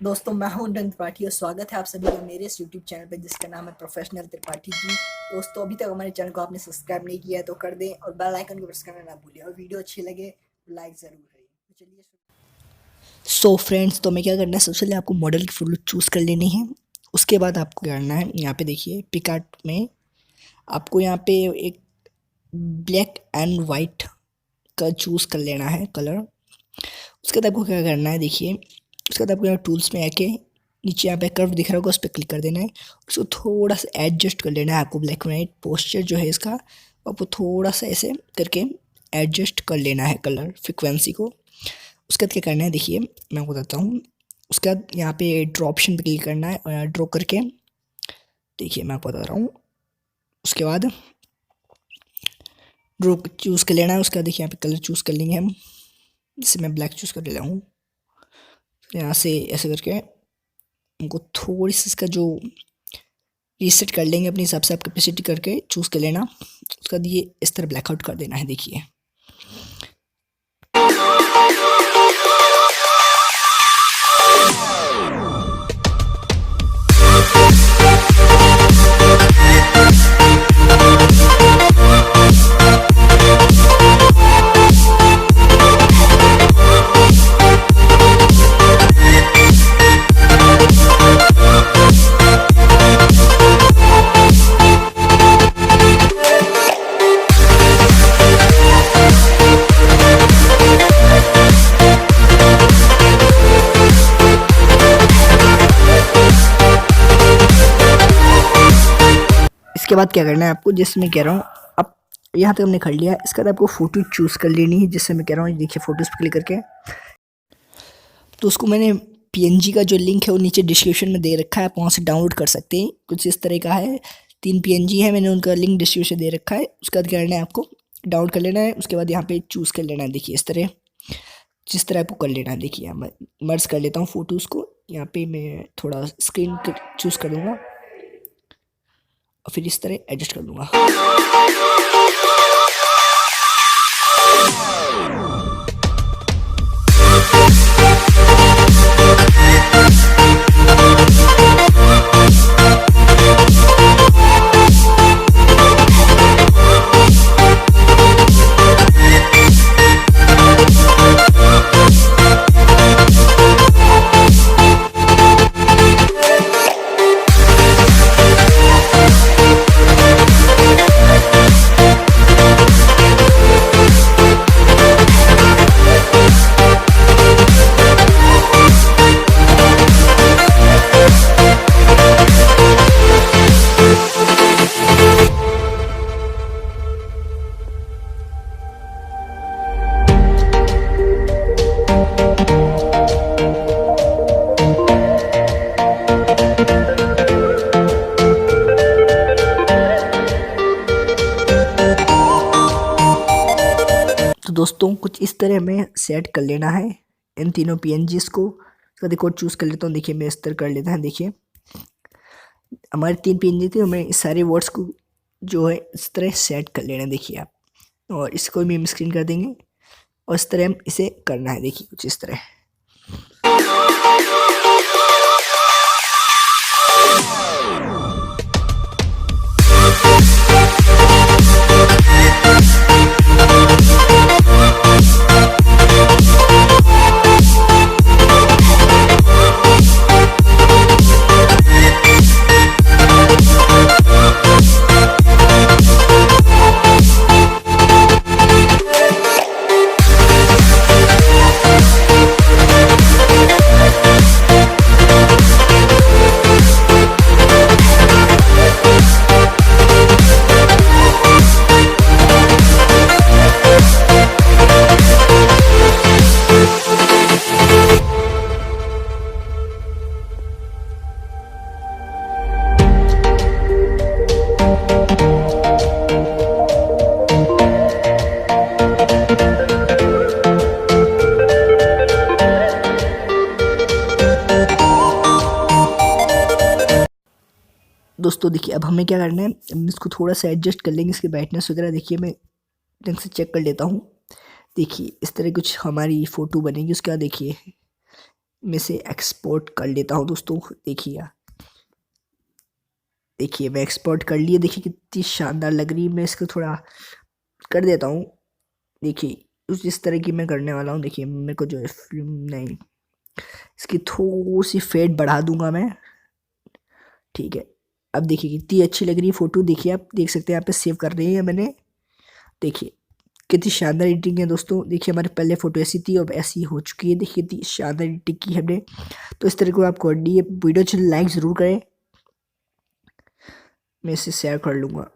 दोस्तों मैं हूं त्रिपाठी और स्वागत है आप सभी का मेरे इस यूट्यूब चैनल पर जिसका नाम है प्रोफेशनल त्रिपाठी जी। दोस्तों अभी तक हमारे चैनल को आपने सब्सक्राइब नहीं किया है तो कर दें और बेल आइकन को प्रेस करना ना भूलें और वीडियो अच्छी लगे तो लाइक ज़रूर करें। तो चलिए सो फ्रेंड्स, तो मैं क्या करना है, सबसे पहले आपको मॉडल की फ़ोटो चूज़ कर लेनी है। उसके बाद आपको क्या करना है, यहाँ पे देखिए पिकआर्ट में आपको यहाँ पे एक ब्लैक एंड वाइट का चूज़ कर लेना है कलर। उसके बाद आपको क्या करना है, देखिए उसके बाद आपको यहाँ टूल्स में आके नीचे यहाँ पे कर्व दिख रहा होगा, उस पर क्लिक कर देना है। उसको थोड़ा सा एडजस्ट कर लेना है आपको। ब्लैक एंड वाइट पोस्चर जो है इसका आपको थोड़ा सा ऐसे करके एडजस्ट कर लेना है कलर फ्रिक्वेंसी को। उसके बाद क्या करना है, देखिए मैं आपको बताता हूँ। उसके बाद यहाँ पे ड्रॉ ऑप्शन पे क्लिक करना है और यहाँ ड्रॉ करके देखिए मैं आपको बता रहा हूँ। उसके बाद ड्रॉ चूज़ कर लेना है। उसके बाद देखिए यहाँ पे कलर चूज़ कर लेंगे हम। जैसे मैं ब्लैक चूज़ कर ले रहा हूँ, यहाँ से ऐसे करके हमको थोड़ी सी इसका जो रीसेट कर लेंगे अपने हिसाब से, आप कैपेसिटी करके चूज़ कर लेना। उसके बाद ये इस तरह ब्लैकआउट कर देना है। देखिए इसके बाद क्या करना है आपको, जिसमें कह रहा हूँ अब यहाँ तक हमने कर लिया। इसके बाद आपको फ़ोटो चूज़ कर लेनी है, जिससे मैं कह रहा हूँ देखिए फ़ोटोज़ पर क्लिक करके। तो उसको मैंने पीएनजी का जो लिंक है वो नीचे डिस्क्रिप्शन में दे रखा है, आप वहाँ से डाउनलोड कर सकते हैं। कुछ इस तरह का है, 3 पीएनजी है, मैंने उनका लिंक डिस्क्रिप्शन दे रखा है। उसके बाद क्या करना है, आपको डाउनलोड कर लेना है। उसके बाद यहाँ पे चूज़ कर लेना है। देखिए इस तरह, जिस तरह आपको कर लेना है। देखिए मैं मर्ज कर लेता हूँ फ़ोटोज़ को। यहाँ पे मैं थोड़ा स्क्रीन चूज़ कर दूँगा और फिर इस तरह एडजस्ट कर दूँगा। तो दोस्तों कुछ इस तरह हमें सेट कर लेना है इन तीनों पीएनजीज को। इसका देखो चूज़ कर लेता हूँ। देखिए मैं इस तरह कर लेता है। देखिए हमारे 3 पीएनजी थे, हमें इस सारे वर्ड्स को जो है इस तरह सेट कर लेना है। देखिए आप, और इसको भी हम स्क्रीन कर देंगे और इस तरह हम इसे करना है। देखिए कुछ इस तरह। दोस्तों देखिए अब हमें क्या करना है, हम इसको थोड़ा सा एडजस्ट कर लेंगे, इसकी ब्राइटनेस वगैरह। देखिए मैं ढंग से चेक कर लेता हूँ। देखिए इस तरह कुछ हमारी फ़ोटो बनेगी। उसके बाद देखिए मैं इसे एक्सपोर्ट कर लेता हूँ दोस्तों। देखिए मैं एक्सपोर्ट कर लिए, देखिए कितनी शानदार लग रही है। मैं इसको थोड़ा कर देता हूँ। देखिए इस तरह की मैं करने वाला हूँ। देखिए मेरे को जो है फिल्म नहीं, इसकी थोड़ी सी फेट बढ़ा दूंगा मैं। ठीक है, अब देखिए कितनी अच्छी लग रही है फोटो। देखिए आप देख सकते हैं यहाँ पे सेव कर रही है मैंने। देखिए कितनी शानदार एडिटिंग है दोस्तों। देखिए हमारे पहले फोटो ऐसी थी, अब ऐसी हो चुकी है। देखिए कितनी शानदार एडिटिंग की हमने। तो इस तरह को आपको वीडियो अच्छी लाइक ज़रूर करें। मैं इसे शेयर कर लूँगा।